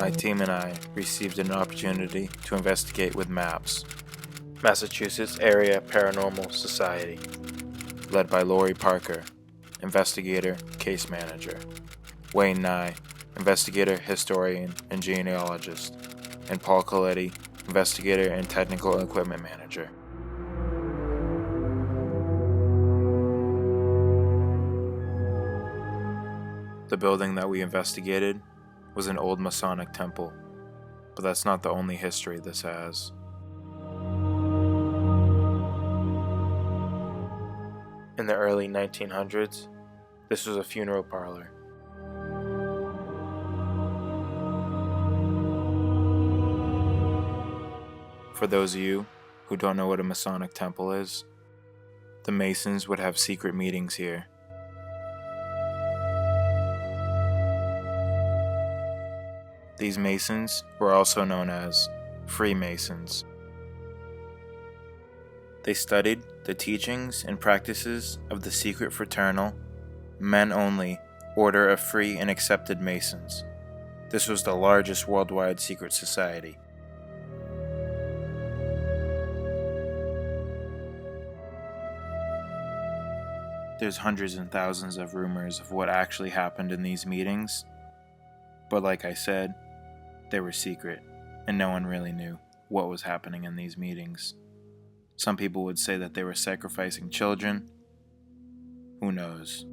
my team and I received an opportunity to investigate with M.A.P.S, Massachusetts Area Paranormal Society, led by Lori Parker, investigator, case manager, Wayne Nye, investigator, historian, and genealogist, and Paul Coletti, investigator and technical equipment manager. The building that we investigated was an old Masonic temple, but that's not the only history this has. In the early 1900s, this was a funeral parlor. For those of you who don't know what a Masonic temple is, the Masons would have secret meetings here. These Masons were also known as Freemasons. They studied the teachings and practices of the secret fraternal, men-only Order of Free and Accepted Masons. This was the largest worldwide secret society. There's hundreds and thousands of rumors of what actually happened in these meetings, but like I said, they were secret, and no one really knew what was happening in these meetings. Some people would say that they were sacrificing children. Who knows?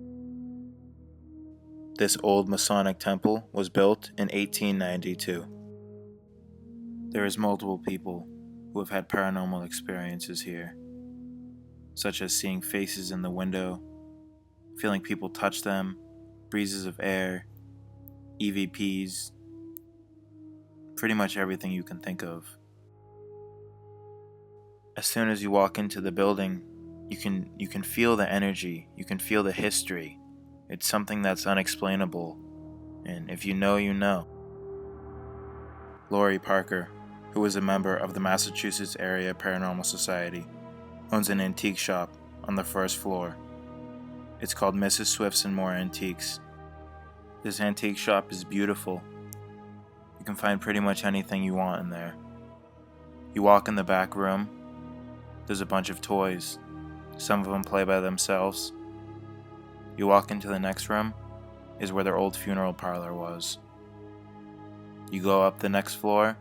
This old Masonic temple was built in 1892. There is multiple people who have had paranormal experiences here, such as seeing faces in the window, feeling people touch them, breezes of air, EVPs, pretty much everything you can think of. As soon as you walk into the building, you can feel the energy, you can feel the history. It's something that's unexplainable, and if you know, you know. Lori Parker, who is a member of the Massachusetts Area Paranormal Society, owns an antique shop on the first floor. It's called Mrs. Swift's and More Antiques. This antique shop is beautiful. You can find pretty much anything you want in there. You walk in the back room, there's a bunch of toys. Some of them play by themselves. You walk into the next room, is where their old funeral parlor was. You go up the next floor,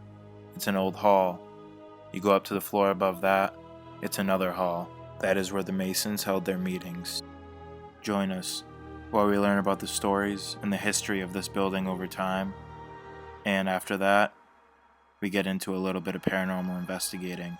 it's an old hall. You go up to the floor above that, it's another hall. That is where the Masons held their meetings. Join us while we learn about the stories and the history of this building over time. And after that, we get into a little bit of paranormal investigating.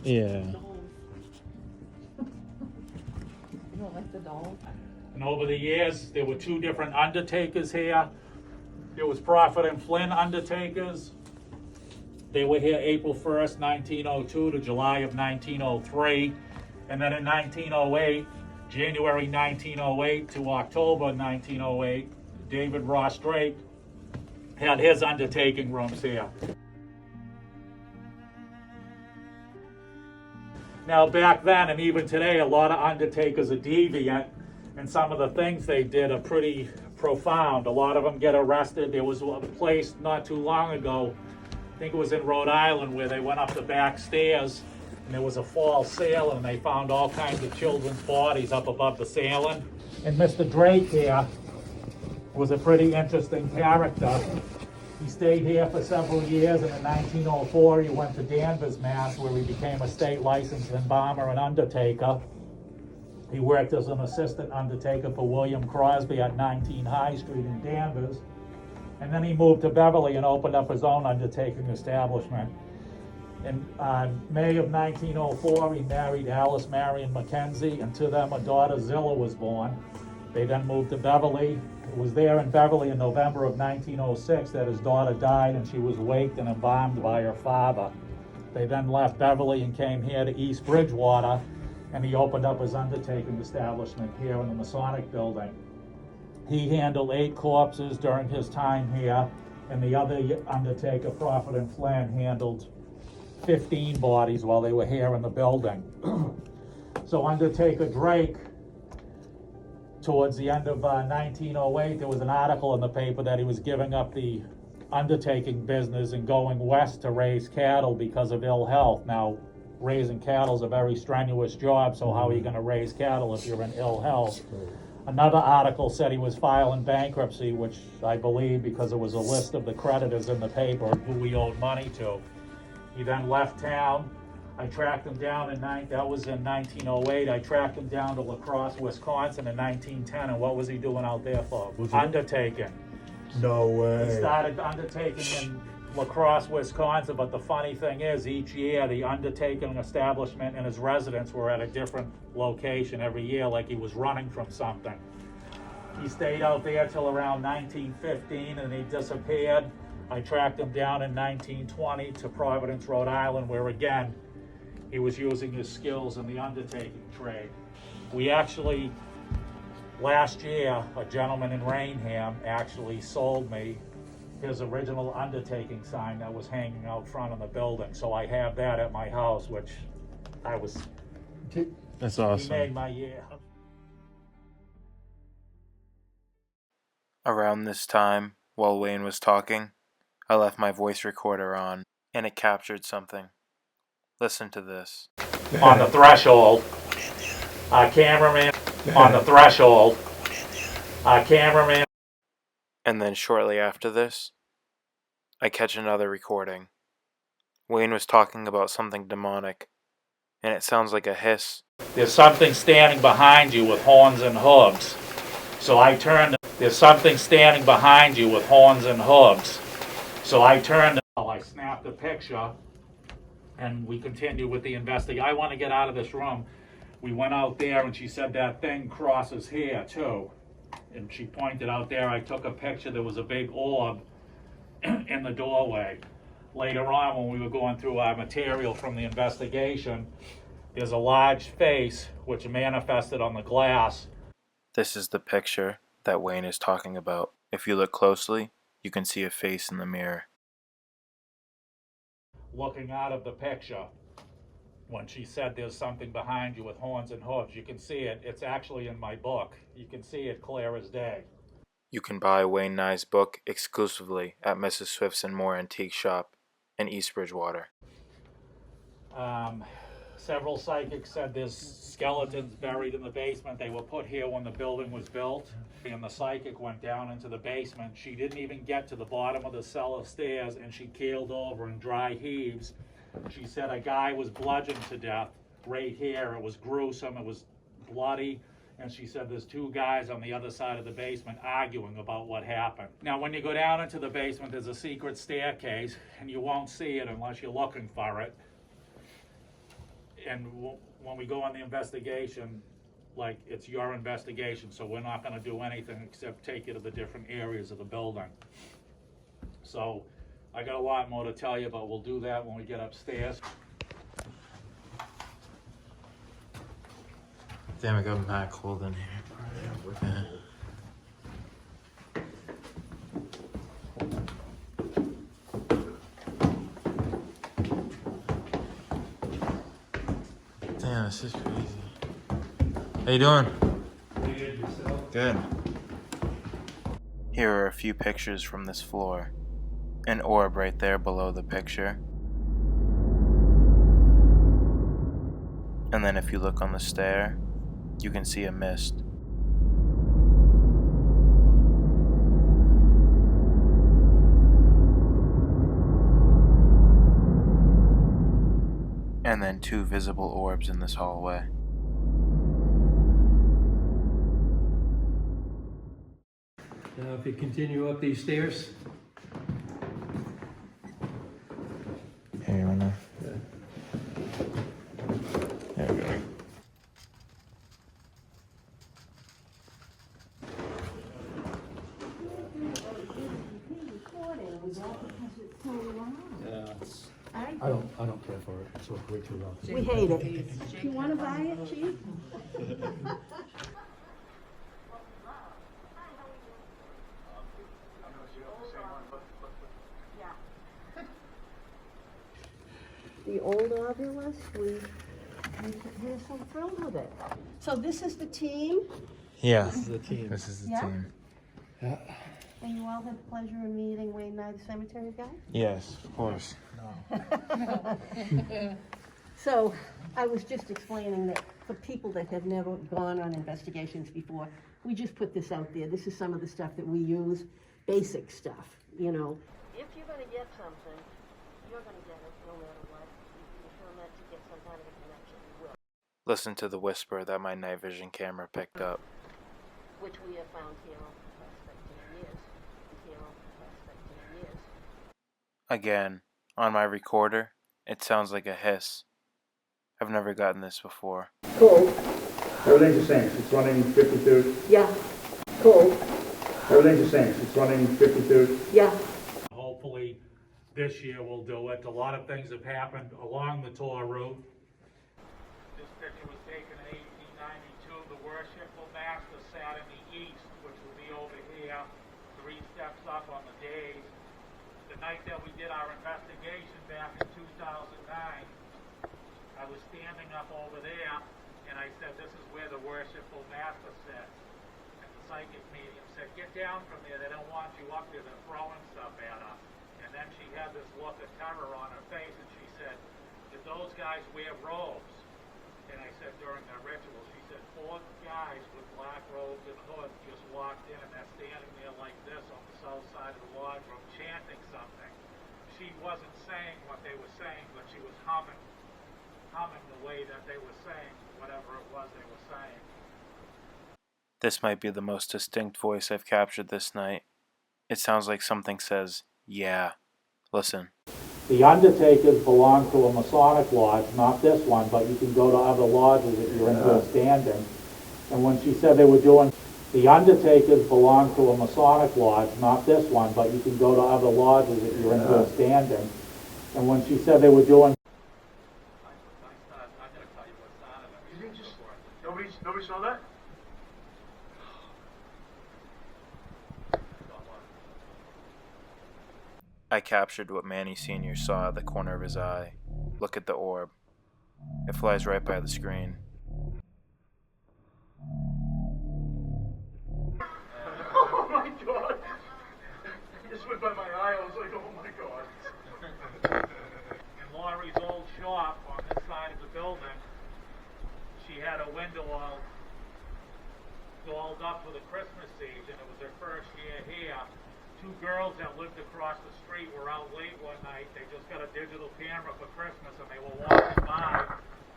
Yeah. And over the years, there were two different Undertakers here. There was Prophet and Flynn Undertakers. They were here April 1st, 1902 to July of 1903. And then in 1908, January 1908 to October 1908, David Ross Drake had his undertaking rooms here. Now back then and even today, a lot of undertakers are deviant, and some of the things they did are pretty profound. A lot of them get arrested. There was a place not too long ago, I think it was in Rhode Island, where they went up the back stairs and there was a false ceiling and they found all kinds of children's bodies up above the ceiling. And Mr. Drake here was a pretty interesting character. He stayed here for several years, and in 1904 he went to Danvers, Mass, where he became a state licensed embalmer and undertaker. He worked as an assistant undertaker for William Crosby at 19 High Street in Danvers. And then he moved to Beverly and opened up his own undertaking establishment. In May of 1904, he married Alice Marion Mackenzie, and to them a daughter, Zilla, was born. They then moved to Beverly. It was there in Beverly in November of 1906 that his daughter died, and she was waked and embalmed by her father. They then left Beverly and came here to East Bridgewater, and he opened up his undertaking establishment here in the Masonic building. He handled 8 corpses during his time here, and the other undertaker, Prophet and Flynn, handled 15 bodies while they were here in the building. So Undertaker Drake, towards the end of 1908, there was an article in the paper that he was giving up the undertaking business and going west to raise cattle because of ill health. Now, raising cattle is a very strenuous job, so how are you going to raise cattle if you're in ill health? Another article said he was filing bankruptcy, which I believe because it was a list of the creditors in the paper who he owed money to. He then left town. I tracked him down that was in 1908. I tracked him down to La Crosse, Wisconsin in 1910, and what was he doing out there for? Undertaking. No way. He started undertaking in La Crosse, Wisconsin, but the funny thing is, each year the undertaking establishment and his residence were at a different location every year, like he was running from something. He stayed out there till around 1915 and he disappeared. I tracked him down in 1920 to Providence, Rhode Island, where again, he was using his skills in the undertaking trade. We actually, last year, a gentleman in Rainham actually sold me his original undertaking sign that was hanging out front of the building. So I have that at my house, which That's he awesome. made my year. Around this time, while Wayne was talking, I left my voice recorder on, and it captured something. Listen to this. On the threshold, cameraman on the threshold, cameraman. And then shortly after this, I catch another recording. Wayne was talking about something demonic, and it sounds like a hiss. There's something standing behind you with horns and hooves. So I turned, there's something standing behind you with horns and hooves. So I turned, I snapped a picture, and we continued with the investigation. I want to get out of this room. We went out there, and she said that thing crosses here, too. And she pointed out there, I took a picture, there was a big orb in the doorway. Later on, when we were going through our material from the investigation, there's a large face which manifested on the glass. This is the picture that Wayne is talking about. If you look closely, you can see a face in the mirror. Looking out of the picture, when she said there's something behind you with horns and hooves, you can see it. It's actually in my book. You can see it clear as day. You can buy Wayne Nye's book exclusively at Mrs. Swift's and More Antique Shop in East Bridgewater. Several psychics said there's skeletons buried in the basement. They were put here when the building was built. And the psychic went down into the basement. She didn't even get to the bottom of the cellar stairs, and she keeled over in dry heaves. She said a guy was bludgeoned to death right here. It was gruesome. It was bloody. And she said there's 2 guys on the other side of the basement arguing about what happened. Now, when you go down into the basement, there's a secret staircase, and you won't see it unless you're looking for it. And when we go on the investigation, like, it's your investigation, so we're not going to do anything except take you to the different areas of the building. So I got a lot more to tell you, but we'll do that when we get upstairs. Damn, it got mad cold in here. Yeah. Damn, this is crazy. How you doing? Good, yourself? Good. Here are a few pictures from this floor. An orb right there below the picture. And then if you look on the stair, you can see a mist. And then 2 visible orbs in this hallway. Now, if you continue up these stairs, Here, you wanna? There we go. I don't care for it. It's way too loud. We hate it. You wanna buy it, Chief? The old Ovilus, we're so thrilled with it. So this is the team, Yeah, This is the team. this is the Yeah. team. Yeah. and you all had the pleasure of meeting Wayne Knight, the cemetery guy? Yes, of course. So, I was just explaining that for people that have never gone on investigations before, we just put this out there. This is some of the stuff that we use, basic stuff, you know. If you're gonna get something, you're gonna get it no matter what. If you're meant to get some kind of a connection, you will. Listen to the whisper that my night vision camera picked up. Which we have found here over the past 15 years. Here over the past 15 years. Again, on my recorder, it sounds like a hiss. I've never gotten this before. Cool. Everything's the same. It's running 53rd. Yeah. Cool. Everything's the same. It's running 53rd. Yeah. Hopefully, this year we'll do it. A lot of things have happened along the tour route. This picture was taken in 1892. The worshipful master sat in the east, which will be over here, 3 steps up on the days. The night that we did our investigation back in 2009, I was standing up over there, and I said, this is where the worshipful master sits. And the psychic medium said, get down from there, they don't want you up there, they're throwing stuff at us. And then she had this look of terror on her face, and she said, did those guys wear robes? And I said, during their ritual, she said, 4 guys with black robes and hoods just walked in, and they're standing there like this on the south side of the lodge room, chanting something. She wasn't saying what they were saying, but she was humming the way that they were saying whatever it was they were saying. This might be the most distinct voice I've captured this night. It sounds like something says, yeah. Listen. The Undertakers belong to a Masonic lodge, not this one, but you can go to other lodges if you're in good standing. And when she said they were doing, the Undertakers belong to a Masonic lodge, not this one, but you can go to other lodges if you're in good standing. And when she said they were doing, Nobody saw that? I captured what Manny Sr. saw at the corner of his eye. Look at the orb. It flies right by the screen. Oh my god! It just went by my eye. I was like, oh my god. in Laurie's old shop on this side of the building, she had a window all dolled up for the Christmas season. It was her first year here. 2 girls that lived across the street were out late one night. They just got a digital camera for Christmas, and they were walking by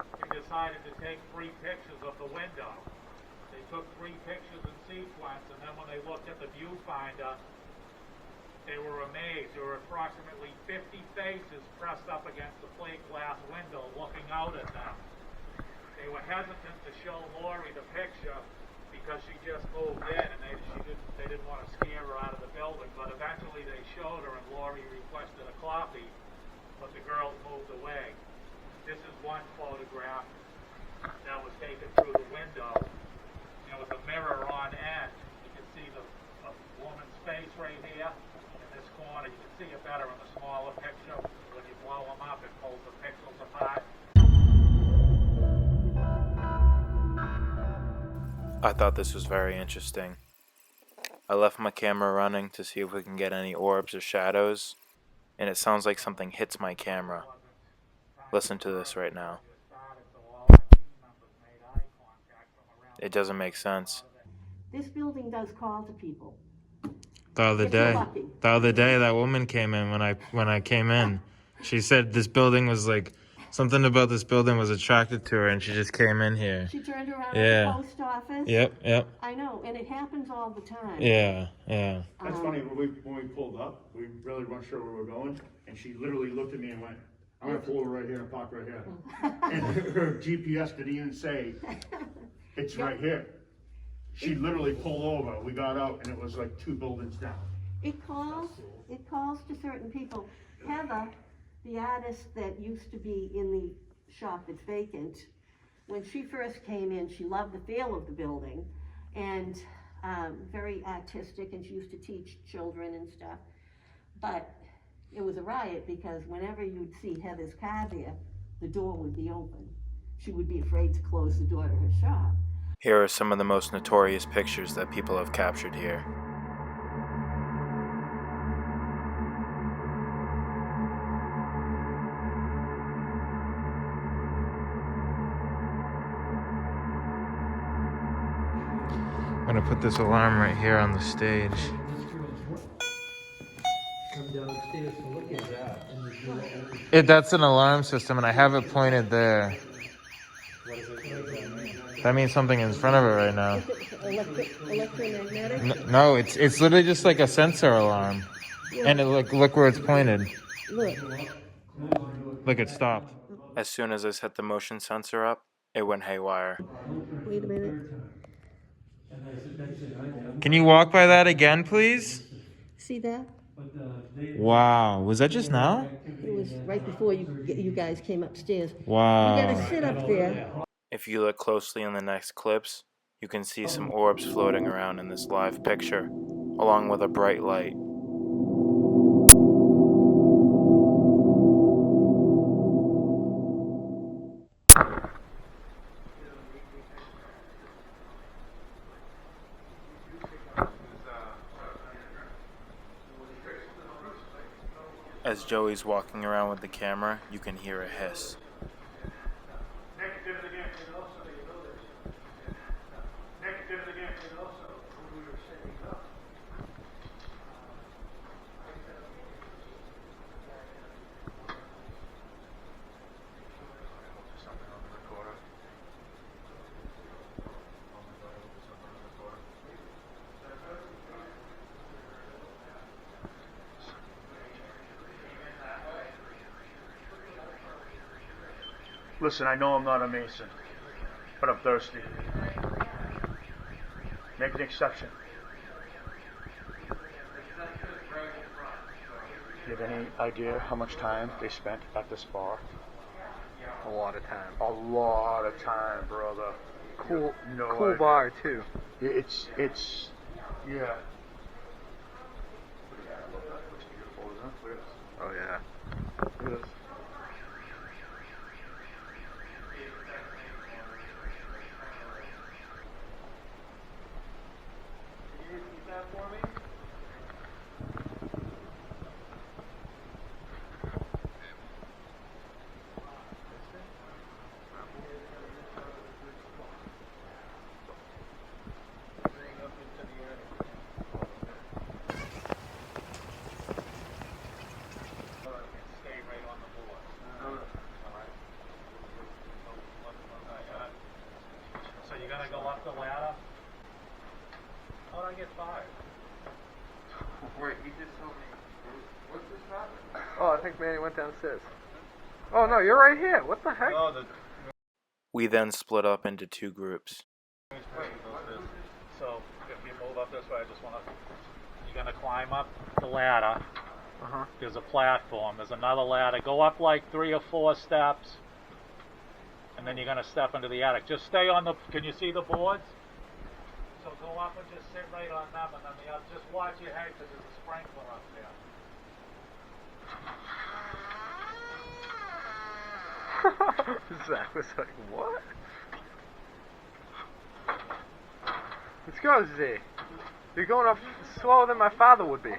and decided to take 3 pictures of the window. They took 3 pictures in sequence, and then when they looked at the viewfinder, they were amazed. There were approximately 50 faces pressed up against the plate glass window looking out at them. They were hesitant to show Laurie the picture because she just moved in, and they didn't want to scare her out of the building. But eventually they showed her, and Laurie requested a copy, but the girls moved away. This is one photograph that was taken through the window, with a mirror on end. You can see the woman's face right here in this corner. You can see it better in the smaller picture. When you blow them up, it pulls the pixels apart. I thought this was very interesting. I left my camera running to see if we can get any orbs or shadows, and it sounds like something hits my camera. Listen to this right now. It doesn't make sense. This building does call to people. The other If you're day, lucky. that woman came in when I came in. She said this building was like something about this building was attracted to her, and she just came in here. She turned around Yeah. at the post office. Yep. I know, and it happens all the time. Yeah. That's funny. When we pulled up, we really weren't sure where we were going, and she literally looked at me and went, I'm gonna pull over right here and park right here. And her GPS didn't even say, it's right here. She literally pulled over. We got out, and it was like 2 buildings down. It calls to certain people. Heather the artist that used to be in the shop that's vacant, when she first came in, she loved the feel of the building, and very artistic, and she used to teach children and stuff. But it was a riot because whenever you'd see Heather's car there, the door would be open. She would be afraid to close the door to her shop. Here are some of the most notorious pictures that people have captured here. I'm gonna put this alarm right here on the stage. This girl's come downstairs to look at that, and the door opens. That's an alarm system, and I have it pointed there. That means something in front of it right now. Electromagnetic? No, it's literally just like a sensor alarm. And look where it's pointed. Look. Look, it stopped. As soon as I set the motion sensor up, it went haywire. Wait a minute. Can you walk by that again, please? See that? Wow, was that just now? It was right before you guys came upstairs. Wow. You gotta sit up there. If you look closely in the next clips, you can see some orbs floating around in this live picture, along with a bright light. As Joey's walking around with the camera, you can hear a hiss. Listen, I know I'm not a Mason, but I'm thirsty. Make an exception. Do you have any idea how much time they spent at this bar? A lot of time. A lot of time, brother. Cool, No cool idea. bar too. It's, yeah. Look at that, looks beautiful, isn't it? Look at this. Oh yeah. Look at this. So you're gonna go up the ladder? How would I get fired? Wait, he just told me. What's this happening? Oh, I think Manny went downstairs. Oh no, you're right here. What the heck? We then split up into two groups. So if you move up this way, I just wanna, you're gonna climb up the ladder. Uh-huh. There's a platform, there's another ladder. Go up like 3 or 4 steps, and then you're gonna step into the attic. Just stay on the, can you see the boards? So go up and just sit right on them, and then the other, just watch your head because there's a sprinkler up there. Zach was like, what? Let's go, Z. You're going up slower than my father would be.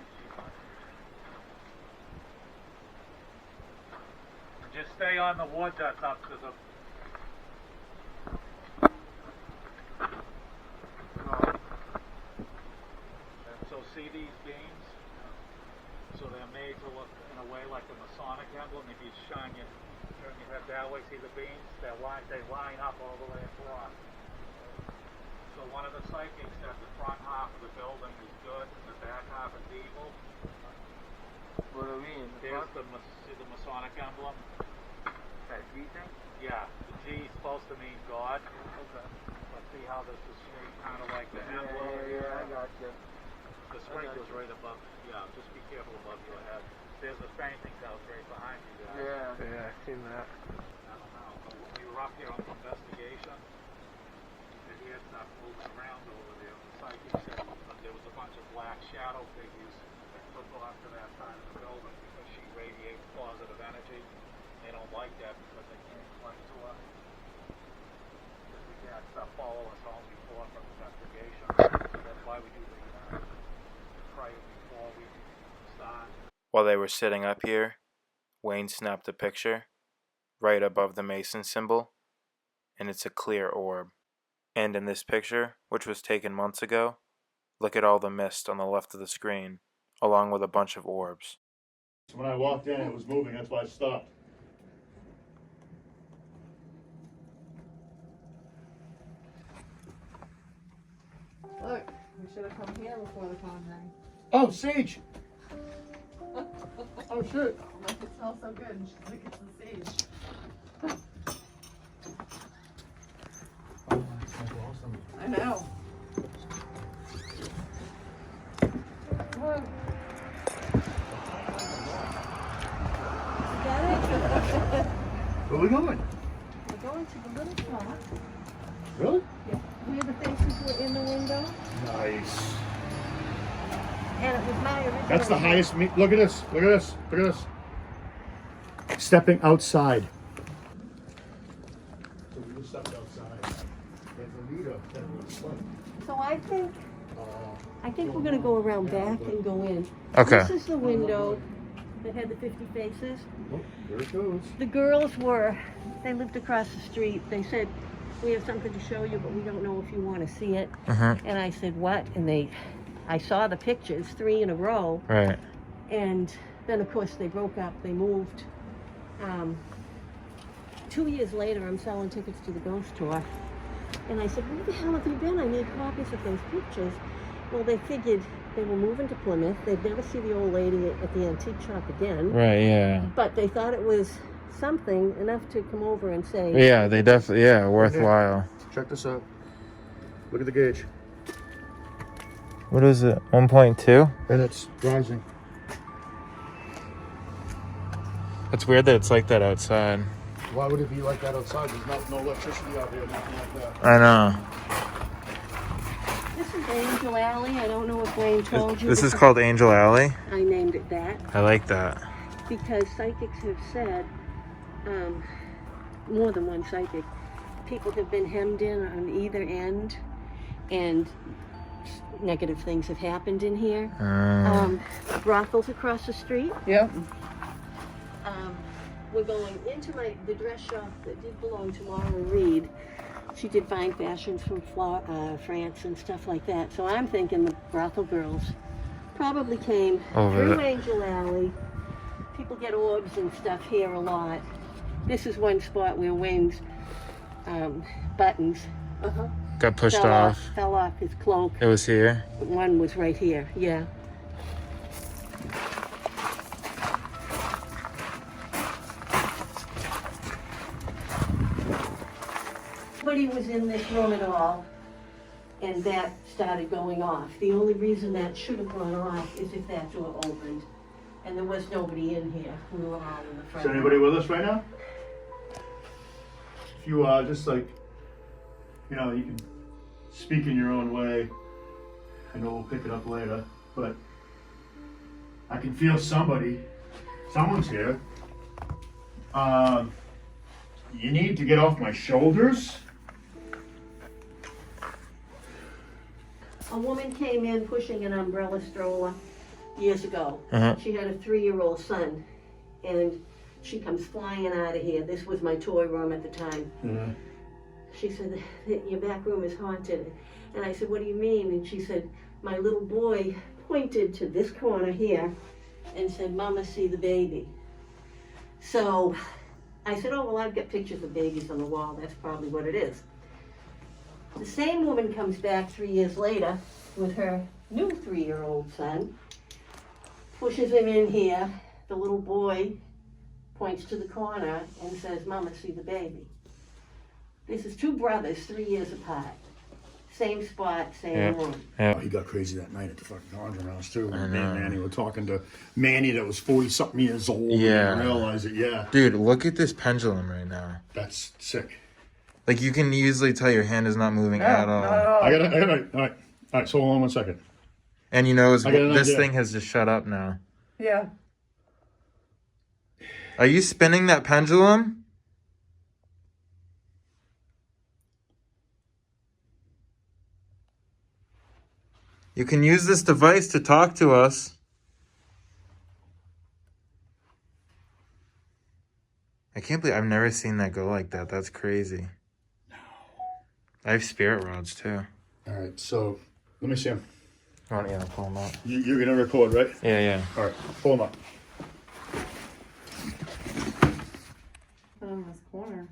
Just stay on the wood that's up to the... And so see these beams? So they're made to look in a way like the Masonic emblem. If you turn your head that way, see the beams? They line up all the way across. So one of the psychics said the front half of the building is good and the back half is evil. What do you mean? There's the Masonic emblem. That G thing? Yeah, the G is supposed to mean God. Okay. But see how this is shaped kind of like the emblem? Yeah, I got you. The sprinkler's right above. Yeah, just be careful above your head. There's a paintings house right behind you guys. Yeah, I've seen that. I don't know, but when we were up here on the investigation, and he had stuff moving around over there. The psychic said there was a bunch of black shadow figures that took off to that side of the building because she radiates positive energy. They don't like that because they can't connect to her. Because we had stuff follow us home before from investigation. So that's why we do the prayer before we start. While they were sitting up here, Wayne snapped a picture right above the Mason symbol, and it's a clear orb. And in this picture, which was taken months ago, look at all the mist on the left of the screen, along with a bunch of orbs. So when I walked in, it was moving, that's why I stopped. Look, we should have come here before the conjuring. Oh, sage! Oh, shit. Like it smells so good, and she's like, it's the sage. Oh, that smells awesome. I know. Look. Where are we going? We're going to the little shop. Really? Yeah. Where the faces were in the window, Nice. and it was my original. That's the highest look at this, look at this, look at this. Stepping outside. So we just stepped outside. There's a leader that was like, So I think we're gonna go around back and go in. Okay. This is the window that had the 50 faces. oh, there it goes. The girls they lived across the street. They said, we have something to show you, but we don't know if you want to see it. And I said, what? And I saw the pictures, 3 in a row. Right. And then, of course, they broke up. They moved. 2 years later, I'm selling tickets to the ghost tour. And I said, where the hell have you been? I need copies of those pictures. Well, they figured they were moving to Plymouth. They'd never see the old lady at the antique shop again. Right, yeah. But they thought it was something enough to come over and say, Yeah, they definitely, worthwhile. Check this out. Look at the gauge. What is it, 1.2? And it's rising. It's weird that it's like that outside. Why would it be like that outside? There's no electricity out here, nothing like that. I know. this is Angel Alley. I don't know if Wayne told you. This is called Angel Alley? I named it that. I like that. Because psychics have said, more than one psychic, people have been hemmed in on either end, and negative things have happened in here. Brothels across the street. Yep. We're going into the dress shop that did belong to Laura Reed. She did fine fashions from France and stuff like that. So I'm thinking the brothel girls probably came through Angel Alley. People get orbs and stuff here a lot. This is one spot where Wayne's buttons Got pushed fell off his cloak. It was here? One was right here, yeah. Nobody was in this room at all, and that started going off. The only reason that should have gone off is if that door opened, and there was nobody in here. We were all in the Is front. there anybody with us right now? If you just like, you know, you can speak in your own way. I know we'll pick it up later, but I can feel somebody. Someone's here. You need to get off my shoulders. A woman came in pushing an umbrella stroller years ago. She had a 3-year-old son, and she comes flying out of here. This was my toy room at the time. She said, your back room is haunted. And I said, what do you mean? And she said, my little boy pointed to this corner here and said, Mama, see the baby. So I said, oh, well, I've got pictures of babies on the wall. That's probably what it is. The same woman comes back 3 years later with her new 3-year-old son, pushes him in here. The little boy points to the corner and says, Mama, see the baby. This is 2 brothers, 3 years apart. same spot, same Yeah. room. Oh, he got crazy that night at the fucking Conjuring House too. Me and Manny were talking to Manny that was 40-something years old. Yeah. And realized it, yeah. Dude, look at this pendulum right now. That's sick. Like, you can easily tell your hand is not moving at all. Not at all. All right, so hold on 1 second. And you know, I got an this idea. thing has just shut up now. Yeah. Are you spinning that pendulum? You can use this device to talk to us. I can't believe I've never seen that go like that. That's crazy. I have spirit rods too. All right, so let me see him. Oh, yeah, pull them up. You're gonna record, right? Yeah, yeah. All right, pull him up. Put in this corner.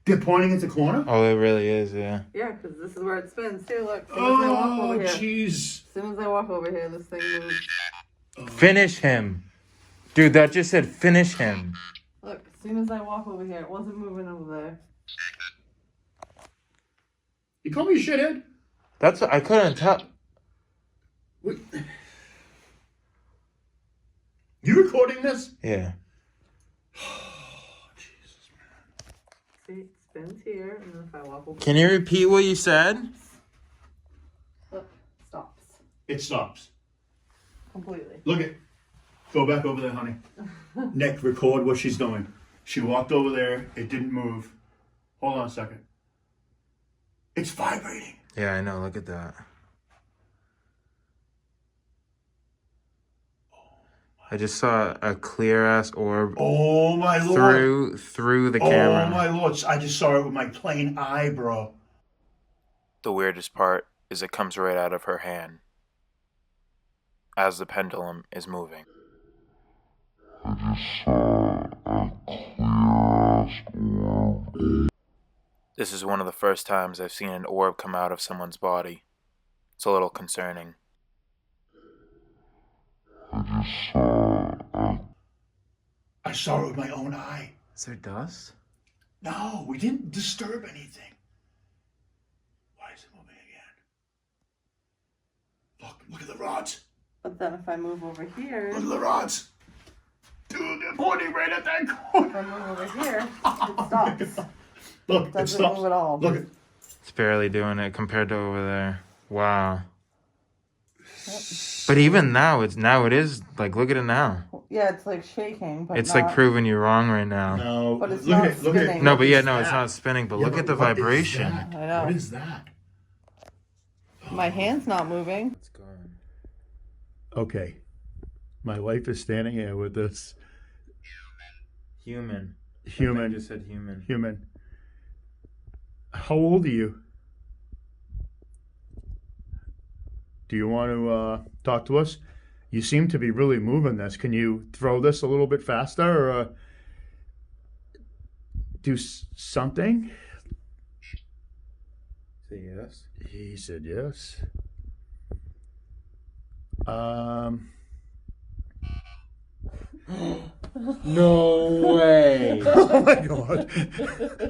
They're pointing at the corner. Oh, it really is, yeah. Yeah, because this is where it spins too. Look, as soon as I walk Oh, over here. jeez. As soon as I walk over here, this thing moves. Finish him. Dude, that just said finish him. Look, as soon as I walk over here, it wasn't moving over there. You call me a shithead? That's what I couldn't tell. Wait. You recording this? Yeah. See, it spins here, and then if I walk over Can you repeat what you said? look, stops. It stops. Completely. Look at. Go back over there, honey. Nick, record what she's doing. She walked over there. It didn't move. Hold on a second. It's vibrating. Yeah, I know. Look at that. I just saw a clear ass orb Oh my lord. through the camera. Oh my lord. I just saw it with my plain eye, bro. The weirdest part is it comes right out of her hand as the pendulum is moving. This is one of the first times I've seen an orb come out of someone's body. It's a little concerning. I saw it with my own eye. Is there dust? No, we didn't disturb anything. Why is it moving again? Look at the rods. But then if I move over here, Look at the rods. Dude, they're pointing right at that if corner. I move over here, it stops. Look, it Doesn't stops. move at all. Look at. It's barely doing it compared to over there. Wow. But even now, it is like, look at it now. Yeah, it's like shaking, but It's not, like proving you wrong right now. No, But it's look not at it. Look at it. spinning. No, but yeah, What no, is it's that? not spinning. But Yeah, look at the what is vibration. that? I know. What is that? My hand's not moving. It's gone. Okay, my wife is standing here with this Human. human. I just said human. Human. How old are you? Do you want to talk to us? You seem to be really moving this. Can you throw this a little bit faster or do something? Say yes. He said yes. No way. Oh my god.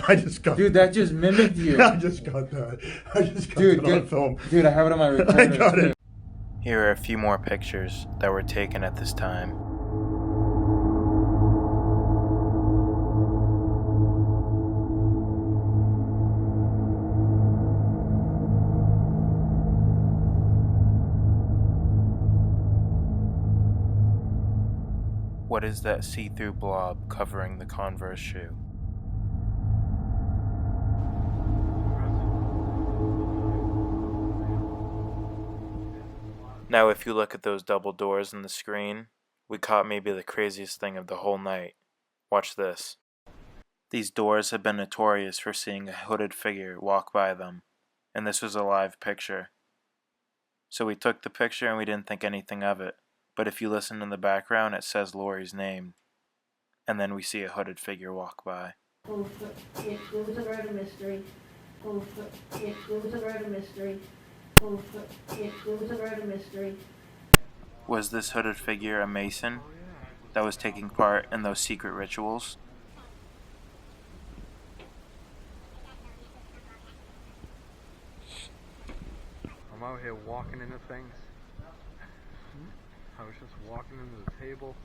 I just got Dude, that just mimicked you. I just got that. I just got Dude, that on good. film. Dude, I have it on my recorder. I got it. Here are a few more pictures that were taken at this time. What is that see-through blob covering the Converse shoe? Now if you look at those double doors in the screen, we caught maybe the craziest thing of the whole night. Watch this. These doors have been notorious for seeing a hooded figure walk by them, and this was a live picture. So we took the picture and we didn't think anything of it, but if you listen in the background it says Lori's name, and then we see a hooded figure walk by. Oh, it was a murder mystery. Oh, it was a murder mystery. Oh, it was a murder mystery. Was this hooded figure a Mason that was taking part in those secret rituals? I'm out here walking into things. I was just walking into the table.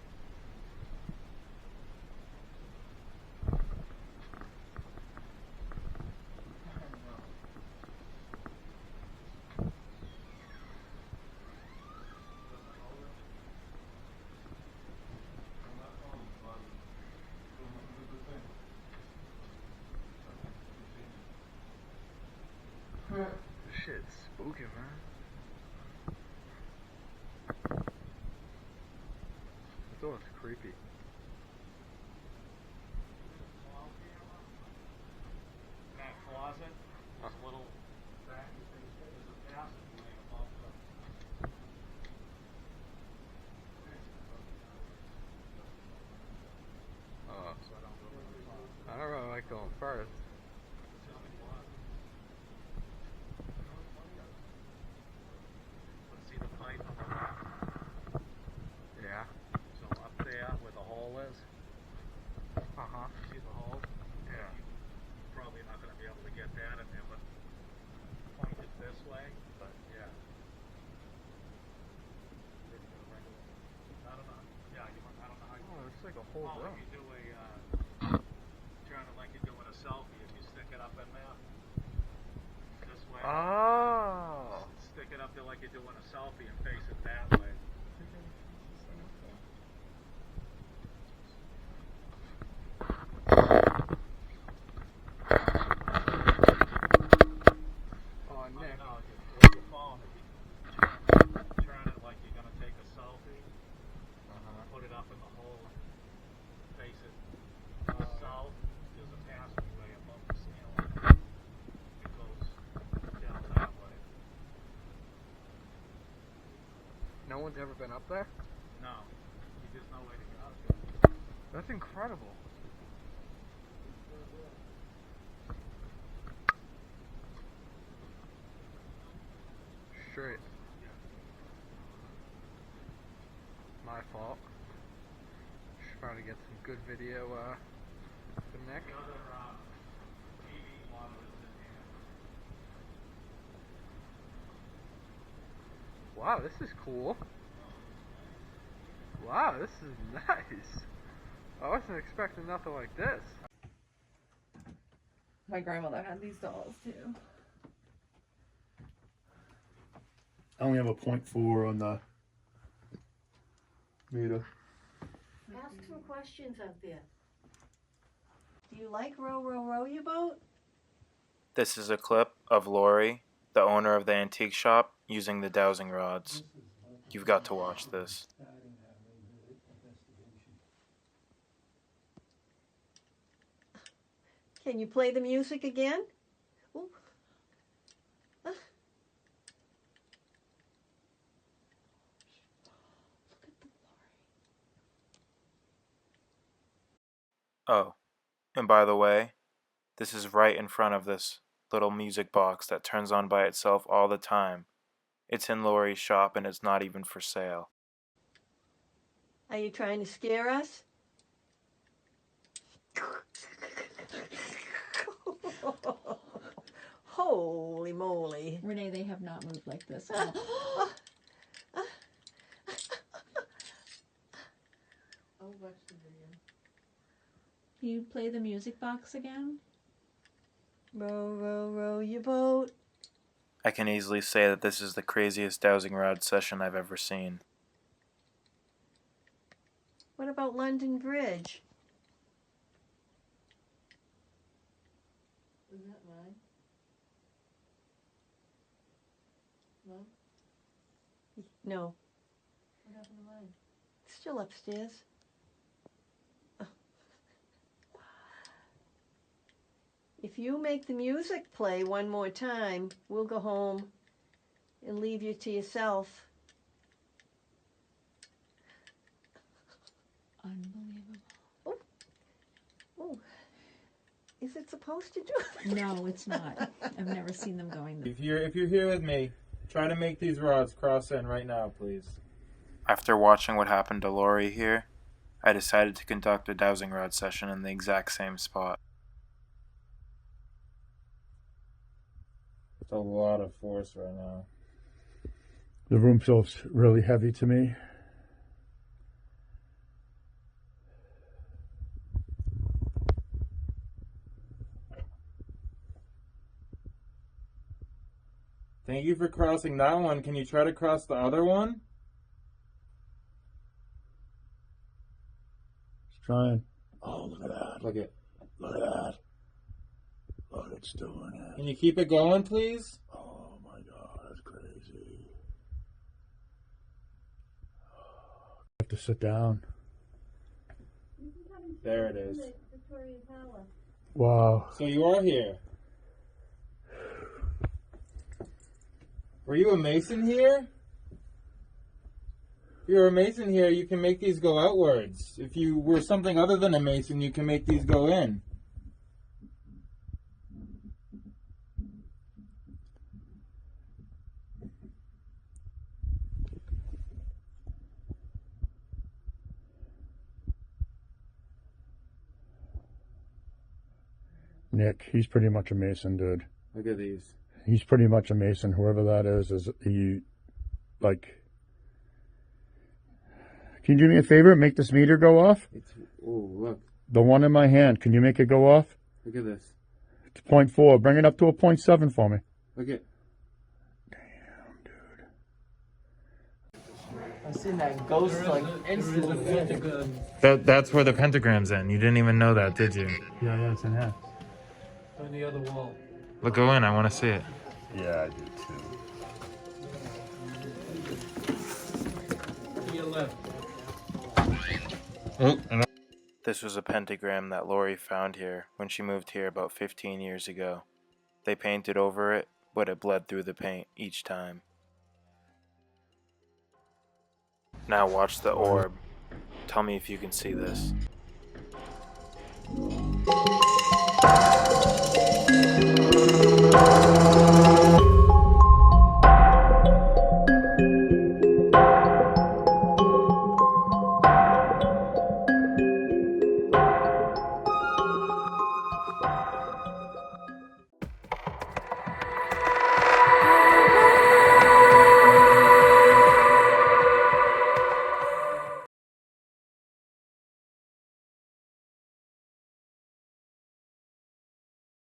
Shit's spooky, man. This door's creepy. That closet, there's a little back, there's a passageway above the. I don't really like going first. See the pipe on the left? Yeah. So up there where the hole is, Uh-huh. see the hole? Yeah. Probably not gonna be able to get that in there, but point it this way, but yeah. I don't know, yeah, I don't know how you. Oh, it's like a whole Oh, room. if you do turn it like you're doing a selfie, if you stick it up in there, this way. Oh. Stick it up there like you're doing a selfie and face it that way. Oh, Nick. No, with your phone, if you turn it like you're gonna take a selfie, put it up in the hole, face it south, there's a passageway above the ceiling. It goes down that way. No one's ever been up there? No, there's no way to get out there. That's incredible. Straight. My fault. Should probably get some good video for Nick. The other TV monitors in here. Wow, this is cool. Wow, this is nice. I wasn't expecting nothing like this. My grandmother had these dolls too. I only have a 0.4 on the meter. Ask some questions out there. Do you like row, row, row your boat? This is a clip of Lori, the owner of the antique shop, using the dowsing rods. You've got to watch this. Can you play the music again? Ooh. Oh, and by the way, this is right in front of this little music box that turns on by itself all the time. It's in Lori's shop and it's not even for sale. Are you trying to scare us? Holy moly. Renee, they have not moved like this. I'll watch the video. Can you play the music box again? Row, row, row your boat. I can easily say that this is the craziest dowsing rod session I've ever seen. What about London Bridge? Is that mine? No? No, What happened to mine? still upstairs. If you make the music play one more time, we'll go home and leave you to yourself. Unbelievable. Oh, is it supposed to do that? No, it's not. I've never seen them going this. If you're here with me, try to make these rods cross in right now, please. After watching what happened to Lori here, I decided to conduct a dowsing rod session in the exact same spot. It's a lot of force right now. The room feels really heavy to me. Thank you for crossing that one. Can you try to cross the other one? Just trying. Oh, look at that. Look it. Look at that. Look, it's doing it. Can you keep it going, please? Oh my God, that's crazy. I have to sit down. There it is. Wow. So you are here. Were you a Mason here? If you're a Mason here, you can make these go outwards. If you were something other than a Mason, you can make these go in. Nick, he's pretty much a Mason, dude. Look at these. He's pretty much a Mason. Whoever that is he, like... Can you do me a favor? Make this meter go off? Oh, look. The one in my hand. Can you make it go off? Look at this. It's 0.4. Bring it up to a 0.7 for me. Look at... Damn, dude. I seen that ghost like instantly. That's where the pentagram's in. You didn't even know that, did you? Yeah, it's in half. On the other wall. Look, go in. I want to see it. Yeah, I do too. To your left. This was a pentagram that Lori found here when she moved here about 15 years ago. They painted over it, but it bled through the paint each time. Now watch the orb. Tell me if you can see this.